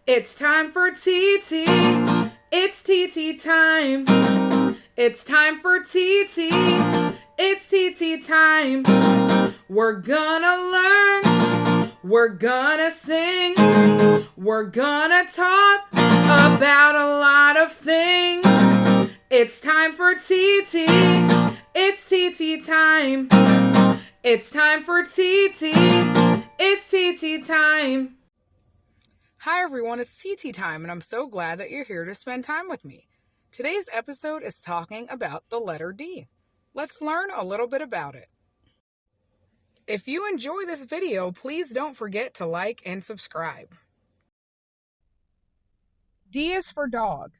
It's time for Titi. It's Titi time. It's time for Titi. It's Titi time. We're gonna learn. We're gonna sing. We're gonna talk about a lot of things. It's time for Titi. It's Titi time. It's time for Titi. It's Titi time. Hi everyone, it's Titi time, and I'm so glad that you're here to spend time with me. Today's episode is talking about the letter D. Let's learn a little bit about it. If you enjoy this video, please don't forget to like and subscribe. D is for dog.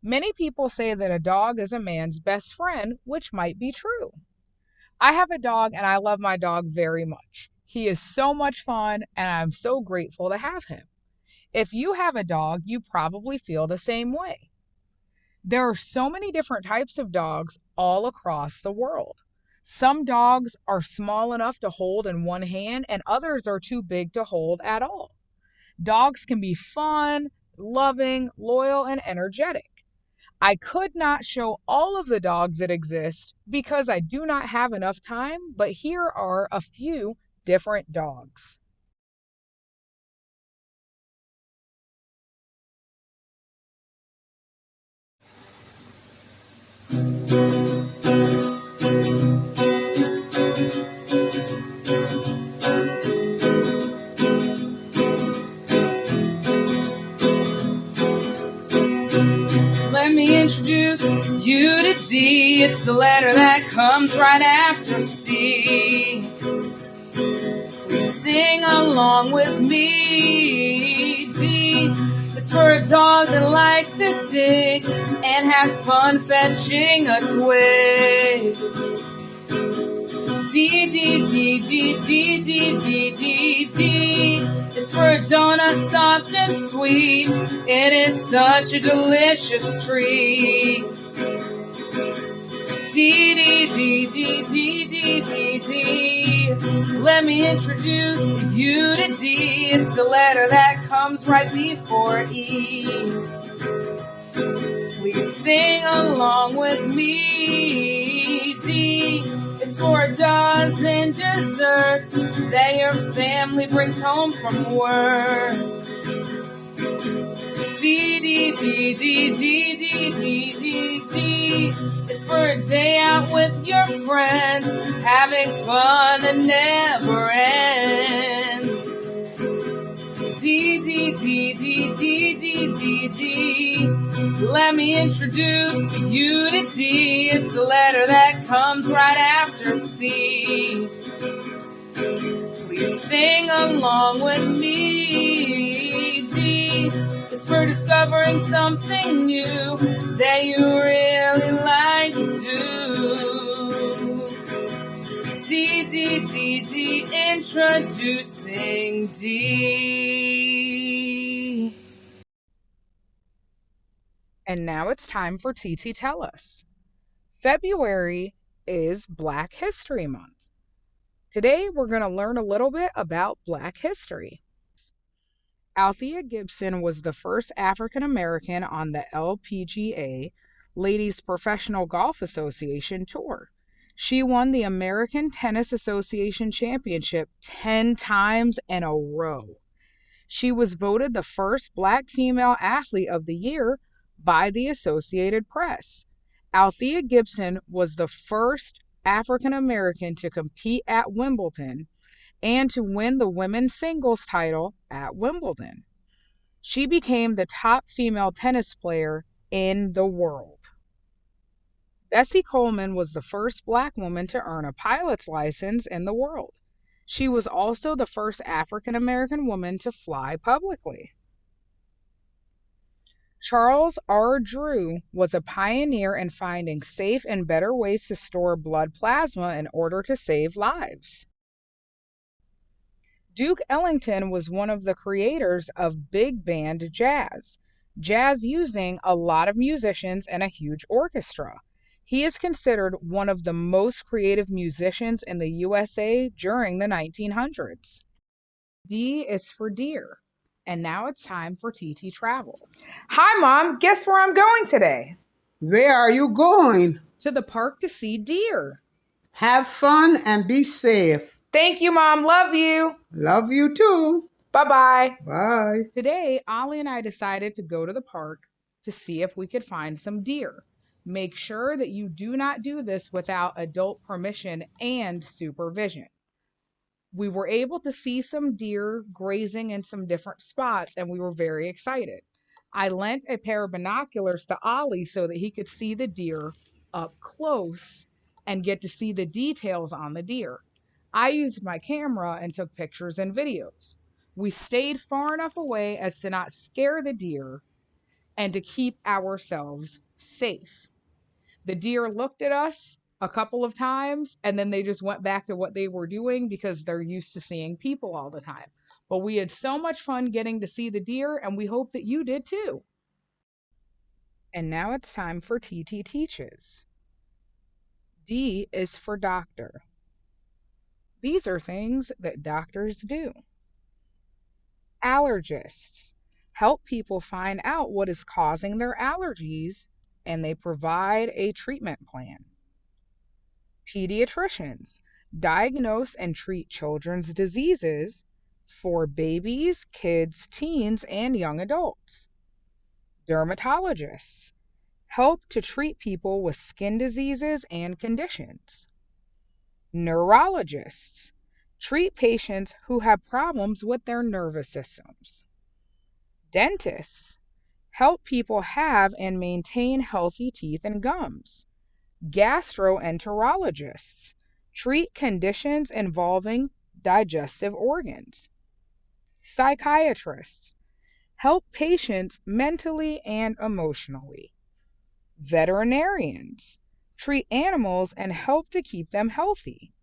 Many people say that a dog is a man's best friend, which might be true. I have a dog and I love my dog very much. He is so much fun and I'm so grateful to have him. If you have a dog, you probably feel the same way. There are so many different types of dogs all across the world. Some dogs are small enough to hold in one hand, and others are too big to hold at all. Dogs can be fun, loving, loyal, and energetic. I could not show all of the dogs that exist because I do not have enough time, but here are a few different dogs. Let me introduce you to D. It's the letter that comes right after C. Please sing along with me. D is for a dog that likes to dig and has fun fetching a twig. D, D, D, D, D, D, D, D, D is for a donut soft and sweet. It is such a delicious treat. D, D, D, D, D, D, D, D. Let me introduce you to D. It's the letter that comes right before E. Please sing along with me. D is for a dozen desserts that your family brings home from work. D, D, D, D, D, D, D, D, D is for a day out with your friends, having fun that never ends. D, D, D, D, D, D, D, D. Let me introduce you to D. It's the letter that comes right after C. Please sing along with me. D is for discovering something new that you really like to do. D, D, D, D, introducing D. And now it's time for Titi Tell Us. February is Black History Month. Today we're going to learn a little bit about Black history. Althea Gibson was the first African American on the LPGA, Ladies Professional Golf Association Tour. She won the American Tennis Association Championship 10 times in a row. She was voted the first Black female athlete of the year by the Associated Press. Althea Gibson was the first African American to compete at Wimbledon and to win the women's singles title at Wimbledon. She became the top female tennis player in the world. Bessie Coleman was the first Black woman to earn a pilot's license in the world. She was also the first African American woman to fly publicly. Charles R. Drew was a pioneer in finding safe and better ways to store blood plasma in order to save lives. Duke Ellington was one of the creators of big band jazz using a lot of musicians and a huge orchestra. He is considered one of the most creative musicians in the USA during the 1900s. D is for deer. And now it's time for Titi Travels. Hi, Mom. Guess where I'm going today? Where are you going? To the park to see deer. Have fun and be safe. Thank you, Mom. Love you. Love you too. Bye-bye. Bye. Today, Ollie and I decided to go to the park to see if we could find some deer. Make sure that you do not do this without adult permission and supervision. We were able to see some deer grazing in some different spots, and we were very excited. I lent a pair of binoculars to Ollie so that he could see the deer up close and get to see the details on the deer. I used my camera and took pictures and videos. We stayed far enough away as to not scare the deer and to keep ourselves safe. The deer looked at us a couple of times and then they just went back to what they were doing because they're used to seeing people all the time. But we had so much fun getting to see the deer, and we hope that you did too. And now it's time for Titi Teaches. D is for doctor. These are things that doctors do. Allergists help people find out what is causing their allergies, and they provide a treatment plan. Pediatricians diagnose and treat children's diseases for babies, kids, teens, and young adults. Dermatologists help to treat people with skin diseases and conditions. Neurologists treat patients who have problems with their nervous systems. Dentists help people have and maintain healthy teeth and gums. Gastroenterologists treat conditions involving digestive organs. Psychiatrists help patients mentally and emotionally. Veterinarians treat animals and help to keep them healthy.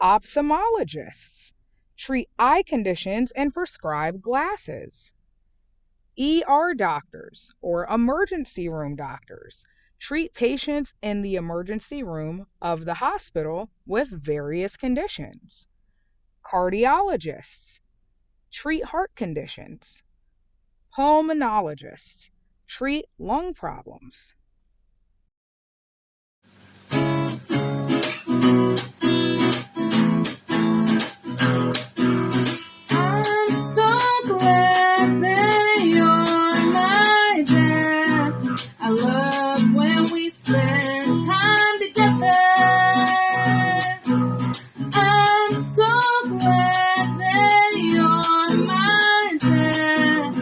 Ophthalmologists treat eye conditions and prescribe glasses. ER doctors, or emergency room doctors, treat patients in the emergency room of the hospital with various conditions. Cardiologists treat heart conditions. Pulmonologists treat lung problems. I'm so glad that you're my dad. I love when we spend time together. I'm so glad that you're my dad.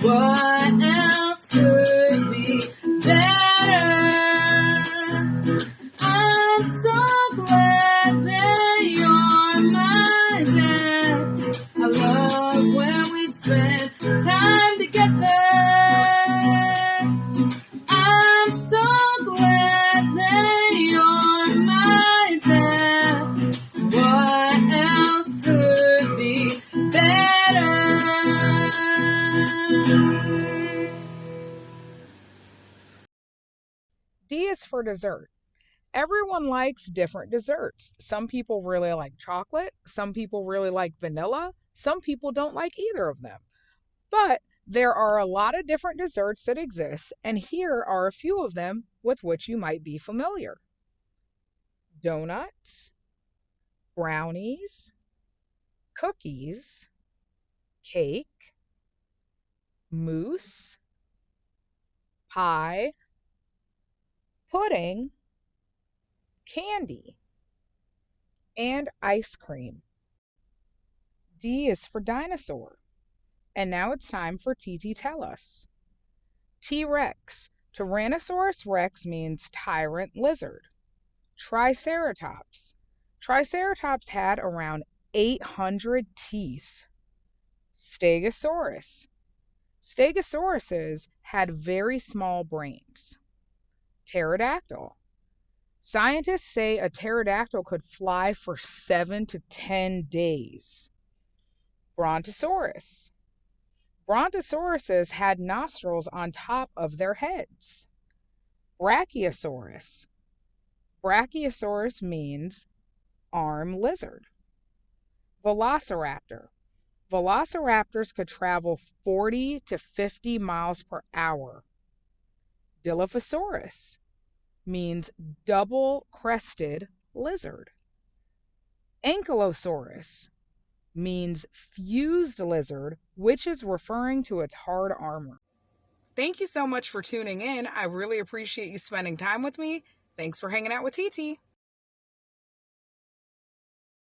What else could be better? I'm so glad that you're my dad. I love when we spend time together. I'm so glad that you're my dad. What else could be better? D is for dessert. Everyone likes different desserts. Some people really like chocolate, some people really like vanilla, some people don't like either of them. But there are a lot of different desserts that exist, and here are a few of them with which you might be familiar: donuts, brownies, cookies, cake, mousse, pie, pudding, candy, and ice cream. D is for dinosaur. And now it's time for Titi Tell Us. T-Rex. Tyrannosaurus rex means tyrant lizard. Triceratops. Triceratops had around 800 teeth. Stegosaurus. Stegosauruses had very small brains. Pterodactyl. Scientists say a pterodactyl could fly for 7 to 10 days. Brontosaurus. Brontosauruses had nostrils on top of their heads. Brachiosaurus. Brachiosaurus means arm lizard. Velociraptor. Velociraptors could travel 40 to 50 miles per hour. Dilophosaurus means double-crested lizard. Ankylosaurus means fused lizard, which is referring to its hard armor. Thank you so much for tuning in. I really appreciate you spending time with me. Thanks for hanging out with Titi.